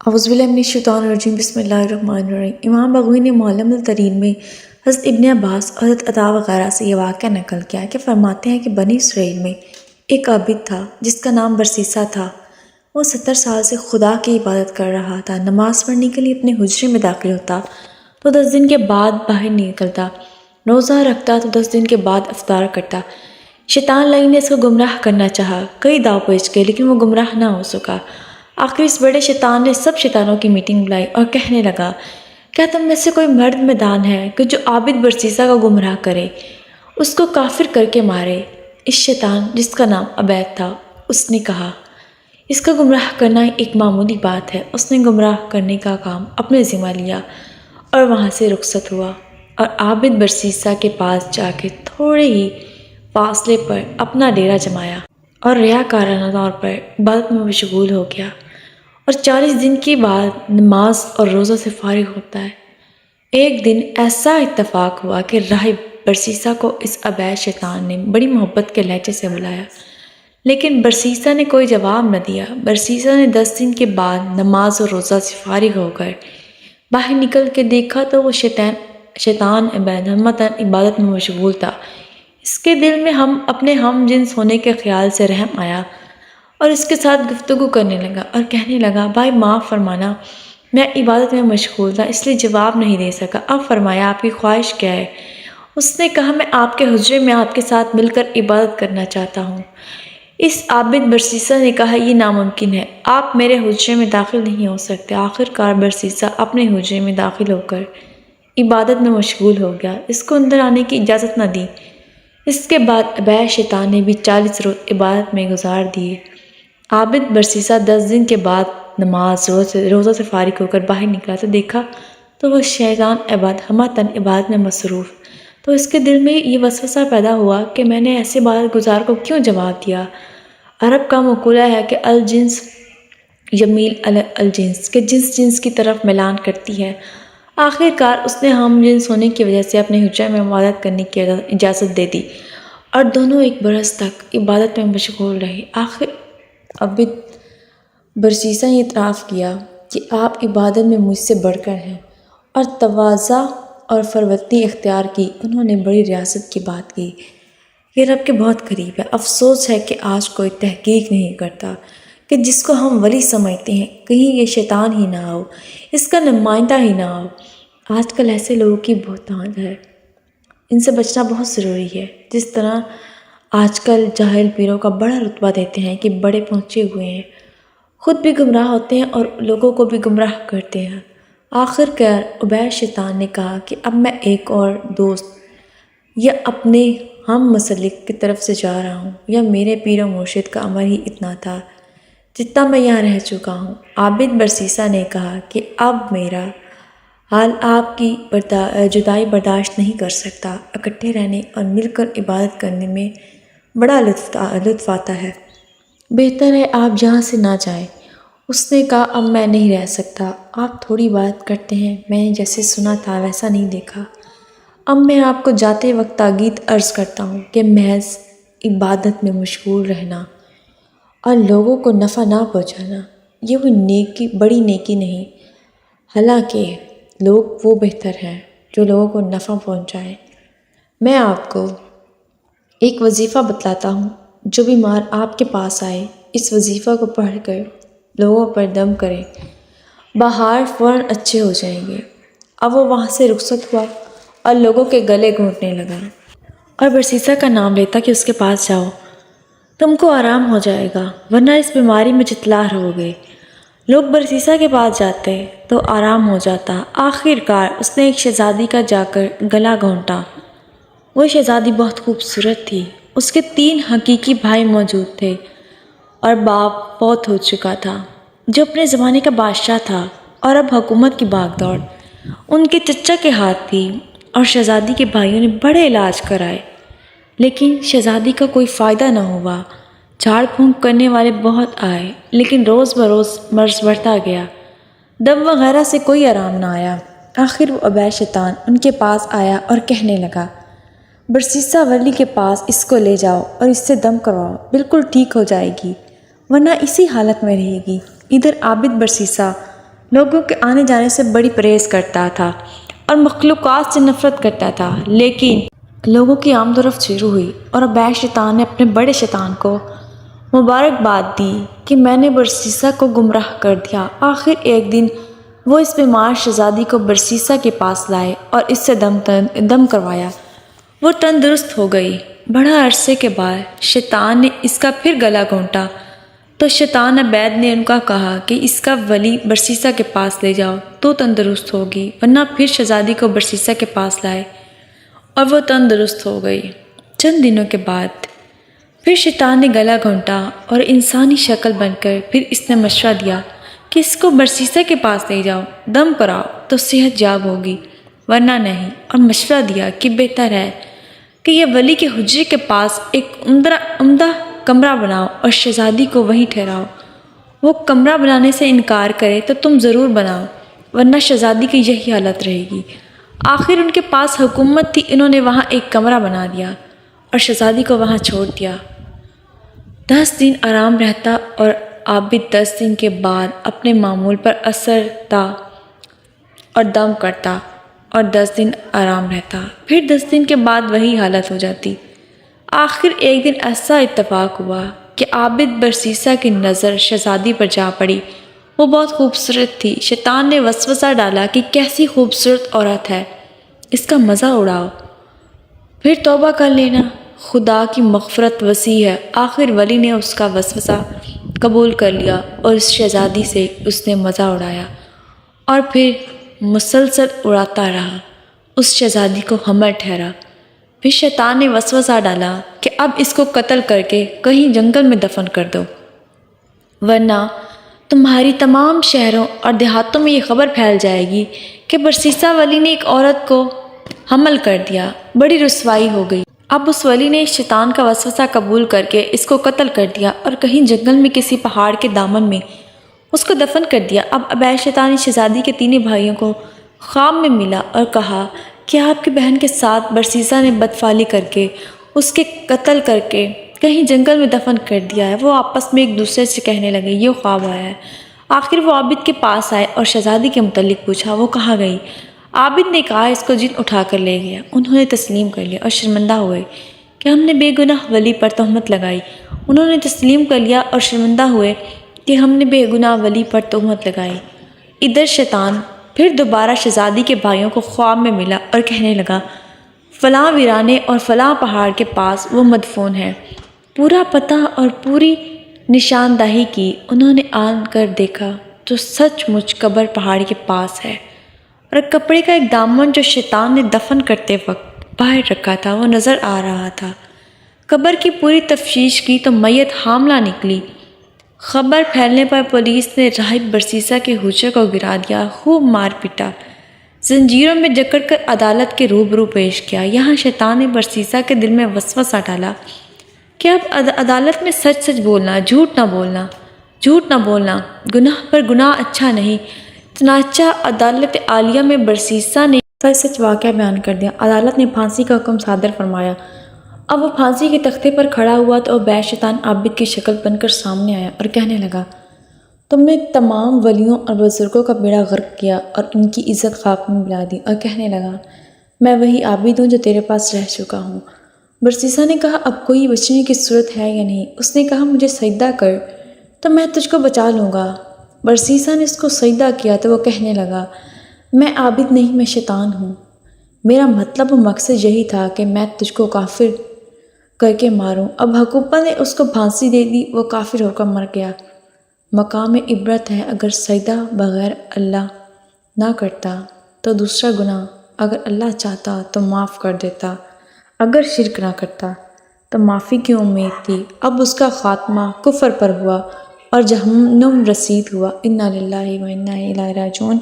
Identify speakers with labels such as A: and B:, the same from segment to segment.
A: اعوذ باللہ من الشیطان الرجیم بسم اللہ الرحمن الرحیم۔ امام بغوی نے معلم الترین میں حضرت ابن عباس، حضرت عطا وغیرہ سے یہ واقعہ نقل کیا کہ فرماتے ہیں کہ بنی اسرائیل میں ایک عابد تھا جس کا نام برسیسا تھا۔ وہ 70 سال سے خدا کی عبادت کر رہا تھا۔ نماز پڑھنے کے لیے اپنے حجرے میں داخل ہوتا تو 10 دن کے بعد باہر نکلتا، روزہ رکھتا تو 10 دن کے بعد افطار کرتا۔ شیطان لعین نے اس کو گمراہ کرنا چاہا، کئی داؤ پیچ گئے لیکن وہ گمراہ نہ ہو سکا۔ آخر اس بڑے شیطان نے سب شیطانوں کی میٹنگ بلائی اور کہنے لگا، کیا تم میں سے کوئی مرد میدان ہے کہ جو عابد برسیسا کو گمراہ کرے، اس کو کافر کر کے مارے؟ اس شیطان جس کا نام عبید تھا، اس نے کہا، اس کا گمراہ کرنا ایک معمولی بات ہے۔ اس نے گمراہ کرنے کا کام اپنے ذمہ لیا اور وہاں سے رخصت ہوا اور عابد برسیسا کے پاس جا کے تھوڑے ہی فاصلے پر اپنا ڈیرا جمایا اور ریاکارانہ طور پر عبادت میں مشغول ہو گیا، اور 40 دن کے بعد نماز اور روزہ سے فارغ ہوتا ہے۔ ایک دن ایسا اتفاق ہوا کہ راہب برسیسا کو اس عبید شیطان نے بڑی محبت کے لہجے سے بلایا، لیکن برسیسا نے کوئی جواب نہ دیا۔ برسیسا نے 10 دن کے بعد نماز اور روزہ سے فارغ ہو کر باہر نکل کے دیکھا تو وہ شیطان عبید ہمتاً عبادت میں مشغول تھا۔ اس کے دل میں اپنے ہم جنس ہونے کے خیال سے رحم آیا اور اس کے ساتھ گفتگو کرنے لگا اور کہنے لگا، بھائی معاف فرمانا، میں عبادت میں مشغول تھا اس لیے جواب نہیں دے سکا۔ اب فرمایا آپ کی خواہش کیا ہے؟ اس نے کہا، میں آپ کے حجرے میں آپ کے ساتھ مل کر عبادت کرنا چاہتا ہوں۔ اس عابد برسیسا نے کہا، یہ ناممکن ہے، آپ میرے حجرے میں داخل نہیں ہو سکتے۔ آخر کار برسیسا اپنے حجرے میں داخل ہو کر عبادت میں مشغول ہو گیا، اس کو اندر آنے کی اجازت نہ دی۔ اس کے بعد عبید شیطان نے بھی 40 روز عبادت میں گزار دیے۔ عابد برسیسا 10 دن کے بعد نماز روزہ سے فارغ ہو کر باہر نکلا تو دیکھا تو وہ شیطان عبید ہمتاً عبادت میں مصروف۔ تو اس کے دل میں یہ وسوسہ پیدا ہوا کہ میں نے ایسے عبادت گزار کو کیوں جواب دیا؟ عرب کا مقولہ ہے کہ الجنس یمیل علی الجنس، کہ جنس کی طرف میلان کرتی ہے۔ آخر کار اس نے ہم جنس ہونے کی وجہ سے اپنے حجرے میں عبادت کرنے کی اجازت دے دی اور دونوں ایک برس تک عبادت میں مشغول رہے۔ آخر عابد برسیسا نے اعتراف کیا کہ آپ عبادت میں مجھ سے بڑھ کر ہیں اور تواضع اور فروتنی اختیار کی۔ انہوں نے بڑی ریاست کی بات کی، یہ رب کے بہت قریب ہے۔ افسوس ہے کہ آج کوئی تحقیق نہیں کرتا کہ جس کو ہم ولی سمجھتے ہیں کہیں یہ شیطان ہی نہ ہو، اس کا نمائندہ ہی نہ ہو۔ آج کل ایسے لوگوں کی بہتان ہے، ان سے بچنا بہت ضروری ہے۔ جس طرح آج کل جاہل پیروں کا بڑا رتبہ دیتے ہیں کہ بڑے پہنچے ہوئے ہیں، خود بھی گمراہ ہوتے ہیں اور لوگوں کو بھی گمراہ کرتے ہیں۔ آخر کار عبید شیطان نے کہا کہ اب میں ایک اور دوست یا اپنے ہم مسلک کی طرف سے جا رہا ہوں، یا میرے پیر و مرشد کا عمر ہی اتنا تھا جتنا میں یہاں رہ چکا ہوں۔ عابد برسیسا نے کہا کہ اب میرا حال آپ کی جدائی برداشت نہیں کر سکتا، اکٹھے رہنے اور مل کر عبادت کرنے میں بڑا لطف آتا ہے، بہتر ہے آپ یہاں سے نہ جائیں۔ اس نے کہا، اب میں نہیں رہ سکتا، آپ تھوڑی بات کرتے ہیں، میں نے جیسے سنا تھا ویسا نہیں دیکھا۔ اب میں آپ کو جاتے وقت تاکید عرض کرتا ہوں کہ محض عبادت میں مشغول رہنا اور لوگوں کو نفع نہ پہنچانا یہ کوئی بڑی نیکی نہیں، حالانکہ لوگ وہ بہتر ہیں جو لوگوں کو نفع پہنچائیں۔ میں آپ کو ایک وظیفہ بتلاتا ہوں، جو بیمار آپ کے پاس آئے اس وظیفہ کو پڑھ کر لوگوں پر دم کرے، بہار فوراً اچھے ہو جائیں گے۔ اب وہ وہاں سے رخصت ہوا اور لوگوں کے گلے گھونٹنے لگا اور برسیسا کا نام لیتا کہ اس کے پاس جاؤ، تم کو آرام ہو جائے گا، ورنہ اس بیماری میں جتلا رہو گے۔ لوگ برسیسا کے پاس جاتے تو آرام ہو جاتا۔ آخر کار اس نے ایک شہزادی کا جا کر گلا گھونٹا۔ وہ شہزادی بہت خوبصورت تھی، اس کے 3 حقیقی بھائی موجود تھے اور باپ فوت ہو چکا تھا جو اپنے زمانے کا بادشاہ تھا، اور اب حکومت کی بھاگ دوڑ ان کے چچا کے ہاتھ تھی، اور شہزادی کے بھائیوں نے بڑے علاج کرائے لیکن شہزادی کا کوئی فائدہ نہ ہوا۔ جھاڑ پھونک کرنے والے بہت آئے لیکن روز بروز مرض بڑھتا گیا، دم وغیرہ سے کوئی آرام نہ آیا۔ آخر وہ عبید شیطان ان کے پاس آیا اور کہنے لگا، برسیسا ولی کے پاس اس کو لے جاؤ اور اس سے دم کرواؤ، بالکل ٹھیک ہو جائے گی، ورنہ اسی حالت میں رہے گی۔ ادھر عابد برسیسا لوگوں کے آنے جانے سے بڑی پرہیز کرتا تھا اور مخلوقات سے نفرت کرتا تھا، لیکن لوگوں کی آمد و رفت شروع ہوئی اور ابے شیطان نے اپنے بڑے شیطان کو مبارکباد دی کہ میں نے برسیسا کو گمراہ کر دیا۔ آخر ایک دن وہ اس بیمار شہزادی کو برسیسا کے پاس لائے اور اس سے دم کروایا۔ وہ تندرست ہو گئی۔ بڑا عرصے کے بعد شیطان نے اس کا پھر گلا گھونٹا تو شیطان عبید نے ان کا کہا کہ اس کا ولی برسیسا کے پاس لے جاؤ تو تندرست ہوگی، ورنہ پھر شہزادی کو برسیسا کے پاس لائے اور وہ تندرست ہو گئی۔ چند دنوں کے بعد پھر شیطان نے گلا گھونٹا اور انسانی شکل بن کر پھر اس نے مشورہ دیا کہ اس کو برسیسا کے پاس لے جاؤ، دم کراؤ تو صحت یاب ہوگی، ورنہ نہیں، اور مشورہ دیا کہ بہتر ہے کہ یہ ولی کے حجرے کے پاس ایک عمدہ کمرہ بناؤ اور شہزادی کو وہیں ٹھہراؤ۔ وہ کمرہ بنانے سے انکار کرے تو تم ضرور بناؤ، ورنہ شہزادی کی یہی حالت رہے گی۔ آخر ان کے پاس حکومت تھی، انہوں نے وہاں ایک کمرہ بنا دیا اور شہزادی کو وہاں چھوڑ دیا۔ 10 دن آرام رہتا اور عابد 10 دن کے بعد اپنے معمول پر اثرتا اور دم کرتا اور 10 دن آرام رہتا، پھر 10 دن کے بعد وہی حالت ہو جاتی۔ آخر ایک دن ایسا اتفاق ہوا کہ عابد برسیسا کی نظر شہزادی پر جا پڑی۔ وہ بہت خوبصورت تھی۔ شیطان نے وسوسہ ڈالا کہ کیسی خوبصورت عورت ہے، اس کا مزہ اڑاؤ، پھر توبہ کر لینا، خدا کی مغفرت وسیع ہے۔ آخر ولی نے اس کا وسوسہ قبول کر لیا اور اس شہزادی سے اس نے مزہ اڑایا اور پھر مسلسل اڑاتا رہا۔ اس شہزادی کو حمل ٹھہرا۔ پھر شیطان نے وسوسہ ڈالا کہ اب اس کو قتل کر کے کہیں جنگل میں دفن کر دو، ورنہ تمہاری تمام شہروں اور دیہاتوں میں یہ خبر پھیل جائے گی کہ برسیسا ولی نے ایک عورت کو حمل کر دیا۔ بڑی رسوائی ہو گئی۔ اب اس ولی نے شیطان کا وسوسہ قبول کر کے اس کو قتل کر دیا اور کہیں جنگل میں کسی پہاڑ کے دامن میں اس کو دفن کر دیا۔ اب ابے شیطان شہزادی کے تینوں بھائیوں کو خواب میں ملا اور کہا کہ آپ کی بہن کے ساتھ برسیسا نے بدفعلی کر کے اس کے قتل کر کے کہیں جنگل میں دفن کر دیا ہے۔ وہ آپس میں ایک دوسرے سے کہنے لگے یہ خواب آیا ہے۔ آخر وہ عابد کے پاس آئے اور شہزادی کے متعلق پوچھا۔ وہ کہاں گئی؟ عابد نے کہا اس کو جن اٹھا کر لے گیا۔ انہوں نے تسلیم کر لیا اور شرمندہ ہوئے کہ ہم نے بے گناہ ولی پر تہمت لگائی۔ انہوں نے تسلیم کر لیا اور شرمندہ ہوئے کہ ہم نے بے گناہ ولی پر تہمت لگائی۔ ادھر شیطان پھر دوبارہ شہزادی کے بھائیوں کو خواب میں ملا اور کہنے لگا فلاں ویرانے اور فلاں پہاڑ کے پاس وہ مدفون ہے۔ پورا پتہ اور پوری نشاندہی کی۔ انہوں نے آن کر دیکھا تو سچ مچ قبر پہاڑ کے پاس ہے اور کپڑے کا ایک دامن جو شیطان نے دفن کرتے وقت باہر رکھا تھا وہ نظر آ رہا تھا۔ قبر کی پوری تفتیش کی تو میت حاملہ نکلی۔ خبر پھیلنے پر پولیس نے راہب برسیسا کے حجرے کو گرا دیا، خوب مار پیٹا، زنجیروں میں جکڑ کر عدالت کے روبرو پیش کیا۔ یہاں شیطان نے برسیسا کے دل میں وسوسہ ڈالا کہ اب عدالت میں سچ سچ بولنا، جھوٹ نہ بولنا، گناہ پر گناہ اچھا نہیں۔ چنانچہ عدالت عالیہ میں برسیسا نے سچ واقعہ بیان کر دیا۔ عدالت نے پھانسی کا حکم صادر فرمایا۔ اب وہ پھانسی کے تختے پر کھڑا ہوا تو ابے شیطان عابد کی شکل بن کر سامنے آیا اور کہنے لگا تم نے تمام ولیوں اور بزرگوں کا بیڑا غرق کیا اور ان کی عزت خاک میں ملا دی، اور کہنے لگا میں وہی عابد ہوں جو تیرے پاس رہ چکا ہوں۔ برسیسا نے کہا اب کوئی بچنے کی صورت ہے یا نہیں؟ اس نے کہا مجھے سجدہ کر تو میں تجھ کو بچا لوں گا۔ برسیسا نے اس کو سجدہ کیا تو وہ کہنے لگا میں عابد نہیں، میں شیطان ہوں۔ میرا مطلب و مقصد یہی تھا کہ میں تجھ کو کافر کر کے ماروں۔ اب حکومت نے اس کو پھانسی دے دی، وہ کافر ہو کر مر گیا۔ مقام عبرت ہے اگر سجدہ بغیر اللہ نہ کرتا تو دوسرا گناہ اگر اللہ چاہتا تو معاف کر دیتا، اگر شرک نہ کرتا تو معافی کی امید تھی۔ اب اس کا خاتمہ کفر پر ہوا اور جہنم رسید ہوا۔ انا للہ و انا الیہ راجعون۔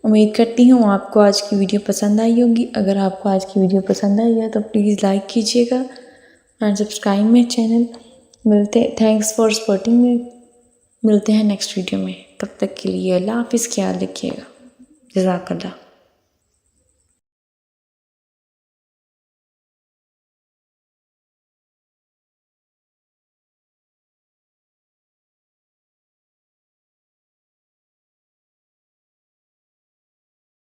A: امید کرتی ہوں آپ کو آج کی ویڈیو پسند آئی ہوگی۔ اگر آپ کو آج کی ویڈیو پسند آئی ہے تو پلیز لائک کیجیے گا and subscribe my channel. Thanks for supporting me. ملتے ہیں نیکسٹ ویڈیو میں، تب تک کے لیے اللہ حافظ، خیال رکھیے گا، جزاک اللہ۔